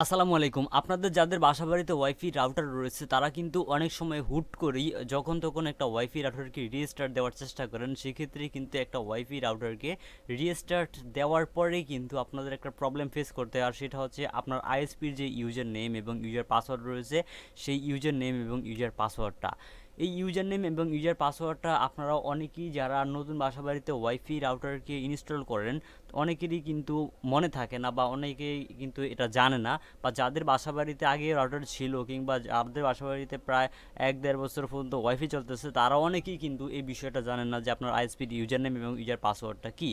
আসসালামু আলাইকুম। আপনাদের যাদের বাসাবাড়িতে ওয়াইফাই রাউটার রয়েছে তারা কিন্তু অনেক সময় হুট করেই যখন তখন একটা ওয়াইফাই রাউটারকে রিস্টার্ট দেওয়ার চেষ্টা করেন। সেক্ষেত্রে কিন্তু একটা ওয়াইফাই রাউটারকে রিস্টার্ট দেওয়ার পরেই কিন্তু আপনাদের একটা প্রবলেম ফেস করতে হয়, আর সেটা হচ্ছে আপনার আইএসপির যে ইউজার নেম এবং ইউজার পাসওয়ার্ড রয়েছে সেই ইউজার নেম এবং ইউজার পাসওয়ার্ডটা, এই ইউজার নেম এবং ইউজার পাসওয়ার্ডটা আপনারা অনেকেই যারা নতুন বাসাবাড়িতে ওয়াইফাই রাউটারকে ইনস্টল করেন অনেকেরই কিন্তু মনে থাকে না, বা অনেকেই কিন্তু এটা জানে না, বা যাদের বাসাবাড়িতে আগে রাউটার ছিল কিংবা যাদের বাসাবাড়িতে প্রায় 1-1.5 বছর পর্যন্ত ওয়াইফাই চলতেছে তারা অনেকেই কিন্তু এই বিষয়টা জানেন না যে আপনার আইএসপির ইউজার নেম এবং ইউজার পাসওয়ার্ডটা কী।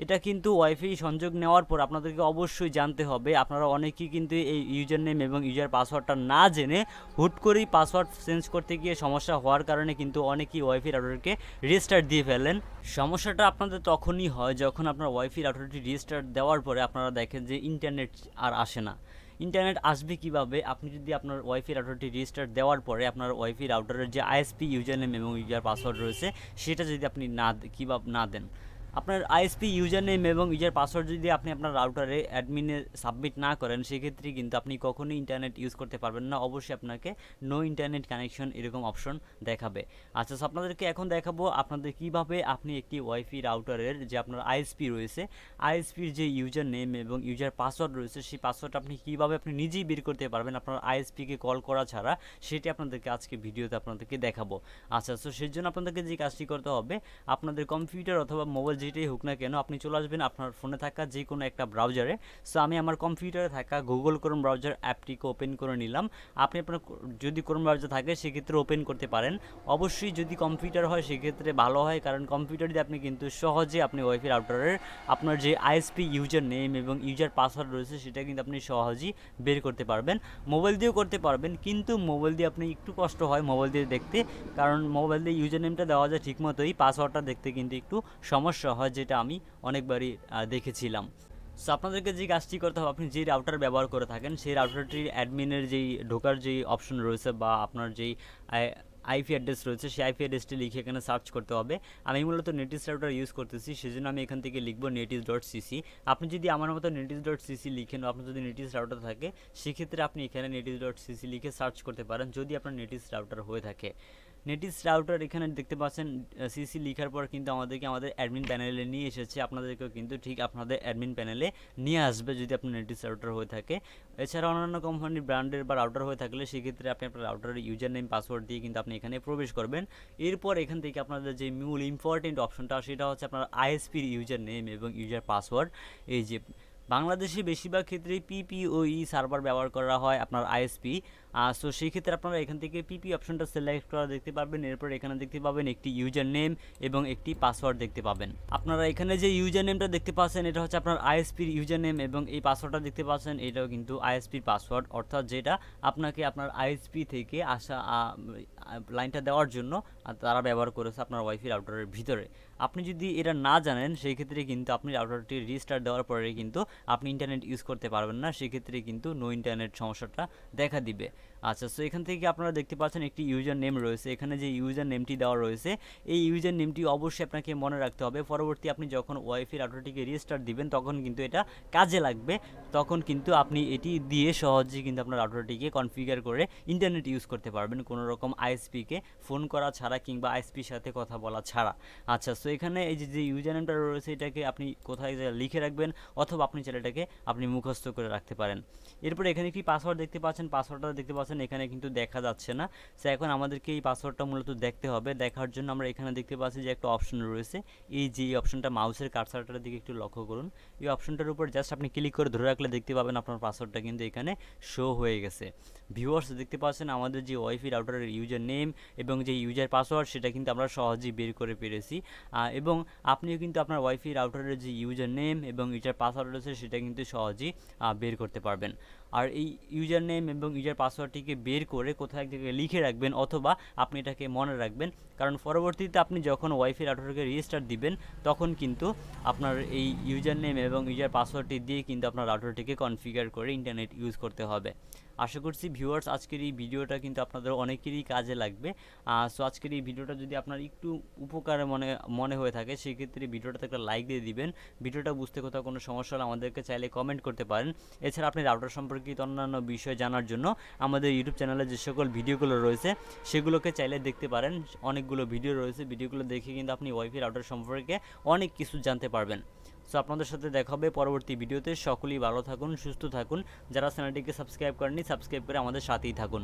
এটা কিন্তু ওয়াইফাই সংযোগ নেওয়ার পর আপনাদেরকে অবশ্যই জানতে হবে। আপনারা অনেকেই কিন্তু এই ইউজার নেম এবং ইউজার পাসওয়ার্ডটা না জেনে হুট করেই পাসওয়ার্ড চেঞ্জ করতে গিয়ে সমস্যা হওয়ার কারণে কিন্তু অনেকেই ওয়াইফাই রাউটারকে রিস্টার্ট দিয়ে ফেলেন। সমস্যাটা আপনাদের তখনই হয় যখন আপনার ওয়াইফাই রাউটারটি রিস্টার্ট দেওয়ার পরে আপনারা দেখেন যে ইন্টারনেট আর আসে না। ইন্টারনেট আসবে কিভাবে? আপনি যদি আপনার ওয়াইফাই রাউটারটি রিস্টার্ট দেওয়ার পরে আপনার ওয়াইফাই রাউটারের যে আইএসপি ইউজার নেম এবং ইউজার পাসওয়ার্ড রয়েছে সেটা যদি আপনি কিভাবে না দেন, আপনার আইএসপি ইউজার নেম এবং ইউজার পাসওয়ার্ড যদি আপনি আপনার রাউটারে অ্যাডমিনে সাবমিট না করেন সেক্ষেত্রে কিন্তু আপনি কখনোই ইন্টারনেট ইউজ করতে পারবেন না। অবশ্যই আপনাকে নো ইন্টারনেট কানেকশন এরকম অপশন দেখাবে। আচ্ছা, আপনাদেরকে এখন দেখাবো আপনাদের কিভাবে আপনি একটি ওয়াইফাই রাউটারের যে আপনার আইএসপি রয়েছে, আইএসপির যে ইউজার নেম এবং ইউজার পাসওয়ার্ড রয়েছে সেই পাসওয়ার্ড আপনি কীভাবে আপনি নিজেই বের করতে পারবেন আপনার আইএসপিকে কল করা ছাড়া, সেটি আপনাদেরকে আজকে ভিডিওতে আপনাদেরকে দেখাবো। আচ্ছা, সেই জন্য আপনাদেরকে যে কাজটি করতে হবে, আপনাদের কম্পিউটার অথবা মোবাইল যেটাই হোক না কেন আপনি চলে আসবেন আপনার ফোনে থাকা যে কোনো একটা ব্রাউজারে। সো আমি আমার কম্পিউটারে থাকা গুগল ক্রোম ব্রাউজার অ্যাপটিকে ওপেন করে নিলাম। আপনি আপনার যদি ক্রোম ব্রাউজার থাকে সেক্ষেত্রে ওপেন করতে পারেন। অবশ্যই যদি কম্পিউটার হয় সেক্ষেত্রে ভালো হয়, কারণ কম্পিউটার দিয়ে আপনি কিন্তু সহজে আপনি ওয়াইফাই রাউটারের আপনার যে আইএসপি ইউজার নেম এবং ইউজার পাসওয়ার্ড রয়েছে সেটা কিন্তু আপনি সহজেই বের করতে পারবেন। মোবাইল দিয়েও করতে পারবেন, কিন্তু মোবাইল দিয়ে আপনি একটু কষ্ট হয় মোবাইল দিয়ে দেখতে, কারণ মোবাইল দিয়ে ইউজার নেমটা দেওয়া যায় ঠিক মতোই, পাসওয়ার্ডটা দেখতে কিন্তু একটু সমস্যা হয়, যেটা আমি অনেকবারই দেখেছিলাম। সো আপনাদেরকে যে কাজটি করতে হবে, আপনি যে রাউটার ব্যবহার করে থাকেন সেই রাউটারটির অ্যাডমিনের যেই ঢোকার যেই অপশন রয়েছে বা আপনার যেই আইপি অ্যাড্রেস রয়েছে সেই আইপি অ্যাড্রেসটি লিখে এখানে সার্চ করতে হবে। আমি মূলত নেটিস রাউটার ইউজ করতেছি, সেজন্য আমি এখান থেকে লিখবো netis.cc। আপনি যদি আমার মতো netis.cc লিখেন, আপনার যদি নেটিস রাউটার থাকে সেক্ষেত্রে আপনি এখানে netis.cc লিখে সার্চ করতে পারেন যদি আপনার নেটিস রাউটার হয়ে থাকে। নেটিস রাউটার এখানে দেখতে পাচ্ছেন সিসি লেখার পর কিন্তু আমাদেরকে আমাদের অ্যাডমিন প্যানেলে নিয়ে এসেছে। আপনাদেরকেও কিন্তু ঠিক আপনাদের অ্যাডমিন প্যানেলে নিয়ে আসবে যদি আপনার নেটিস রাউটার হয়ে থাকে। এছাড়া অন্যান্য কোম্পানির ব্র্যান্ডের বা রাউটার হয়ে থাকলে সেক্ষেত্রে আপনি আপনার রাউটারের ইউজার নেম পাসওয়ার্ড দিয়ে কিন্তু আপনি এখানে প্রবেশ করবেন। এরপর এখান থেকে আপনাদের যে মূল ইম্পর্টেন্ট অপশনটা সেটা হচ্ছে আপনার আইএসপির ইউজার নেম এবং ইউজার পাসওয়ার্ড। এই যে বাংলাদেশে বেশিরভাগ ক্ষেত্রেই পিপিওই সার্ভার ব্যবহার করা হয় আপনার আইএসপি। সো সেই ক্ষেত্রে আপনারা এখান থেকে পিপি অপশনটা সিলেক্ট করা দেখতে পারবেন। এরপর এখানে দেখতে পাবেন একটি ইউজার নেম এবং একটি পাসওয়ার্ড দেখতে পাবেন। আপনারা এখানে যে ইউজার নেমটা দেখতে পাচ্ছেন এটা হচ্ছে আপনার আইএসপির ইউজার নেম এবং এই পাসওয়ার্ডটা দেখতে পাচ্ছেন এটাও কিন্তু আইএসপির পাসওয়ার্ড, অর্থাৎ যেটা আপনাকে আপনার আইএসপি থেকে আসা লাইনটা দেওয়ার জন্য তারা ব্যবহার করেছে আপনার ওয়াইফাই রাউটারের ভিতরে। আপনি যদি এটা না জানেন সেই ক্ষেত্রে কিন্তু আপনি রাউটারটি রিস্টার্ট দেওয়ার পরে কিন্তু আপনি ইন্টারনেট ইউজ করতে পারবেন না, সেক্ষেত্রে কিন্তু নো ইন্টারনেট সমস্যাটা দেখা দিবে। আচ্ছা, সো এখান থেকে আপনারা দেখতে পাচ্ছেন একটি ইউজার নেম রয়েছে। এখানে যে ইউজার নেমটি দেওয়া রয়েছে এই ইউজার নেমটি অবশ্যই আপনাকে মনে রাখতে হবে। পরবর্তী আপনি যখন ওয়াইফাই রাউটারটিকে রিস্টার্ট দিবেন তখন কিন্তু এটা কাজে লাগবে। তখন কিন্তু আপনি এটি দিয়ে সহজেই কিন্তু আপনার রাউটারটিকে কনফিগার করে ইন্টারনেট ইউজ করতে পারবেন কোনো রকম আইএসপিকে ফোন করা ছাড়া কিংবা আইএসপির সাথে কথা বলা ছাড়া। আচ্ছা, সো এখানে এই যে ইউজার নেমটা রয়েছে এটাকে আপনি কোথায় লিখে রাখবেন অথবা আপনি ছেলেটাকে আপনি মুখস্থ করে রাখতে পারেন। এরপর এখানে একটি পাসওয়ার্ড দেখতে পাচ্ছেন, পাসওয়ার্ডটা দেখতে পাচ্ছেন এখানে কিন্তু দেখা যাচ্ছে না। সো এখন আমাদেরকে এই পাসওয়ার্ডটা মূলত দেখতে হবে। দেখার জন্য আমরা এখানে দেখতে পাচ্ছি যে একটা অপশন রয়েছে, এই যে অপশনটা মাউসের কার্সারটার দিকে একটু লক্ষ্য করুন। এই অপশনটার উপর জাস্ট আপনি ক্লিক করে ধরে রাখলে দেখতে পাবেন আপনার পাসওয়ার্ডটা কিন্তু এখানে শো হয়ে গেছে। ভিউয়ার্স দেখতে পাচ্ছেন আমাদের যে ওয়াইফাই রাউটারের ইউজার নেম এবং যে ইউজার পাসওয়ার্ড সেটা কিন্তু আমরা সহজেই বের করে পেরেছি। এবং আপনিও কিন্তু আপনার ওয়াইফাই রাউটারের যে ইউজার নেম এবং ইউজার পাসওয়ার্ড রয়েছে সেটা কিন্তু সহজেই বের করতে পারবেন। আর এই ইউজার নেম এবং ইউজার পাসওয়ার্ডটিকে বের করে কোথাও এক জায়গায় লিখে রাখবেন অথবা আপনি এটাকে মনে রাখবেন, কারণ পরবর্তীতে আপনি যখন ওয়াইফাই রাউটারকে রিস্টার্ট দিবেন তখন কিন্তু আপনার এই ইউজার নেম এবং ইউজার পাসওয়ার্ডটি দিয়ে কিন্তু আপনার রাউটারটিকে কনফিগার করে ইন্টারনেট ইউজ করতে হবে। আশা করছি ভিউয়ার্স আজকের এই ভিডিওটা কিন্তু আপনাদের অনেকেরই কাজে লাগবে। সো আজকের এই ভিডিওটা যদি আপনার একটু উপকারে মনে হয়ে থাকে সেক্ষেত্রে ভিডিওটাতে একটা লাইক দিয়ে দিবেন। ভিডিওটা বুঝতে কোথাও কোনো সমস্যা হলে আমাদেরকে চাইলে কমেন্ট করতে পারেন। এছাড়া আপনি রাউটার সম্পর্কিত অন্যান্য বিষয় জানার জন্য আমাদের ইউটিউব চ্যানেলে যে সকল ভিডিওগুলো রয়েছে সেগুলোকে চাইলে দেখতে পারেন। অনেকগুলো ভিডিও রয়েছে, ভিডিওগুলো দেখে কিন্তু আপনি ওয়াইফাই রাউটার সম্পর্কে অনেক কিছু জানতে পারবেন। সো আপনাদের সাথে দেখা হবে পরবর্তী ভিডিওতে। সকলেই ভালো থাকুন, সুস্থ থাকুন। যারা চ্যানেলটিকে সাবস্ক্রাইব করেননি সাবস্ক্রাইব করে আমাদের সাথেই থাকুন।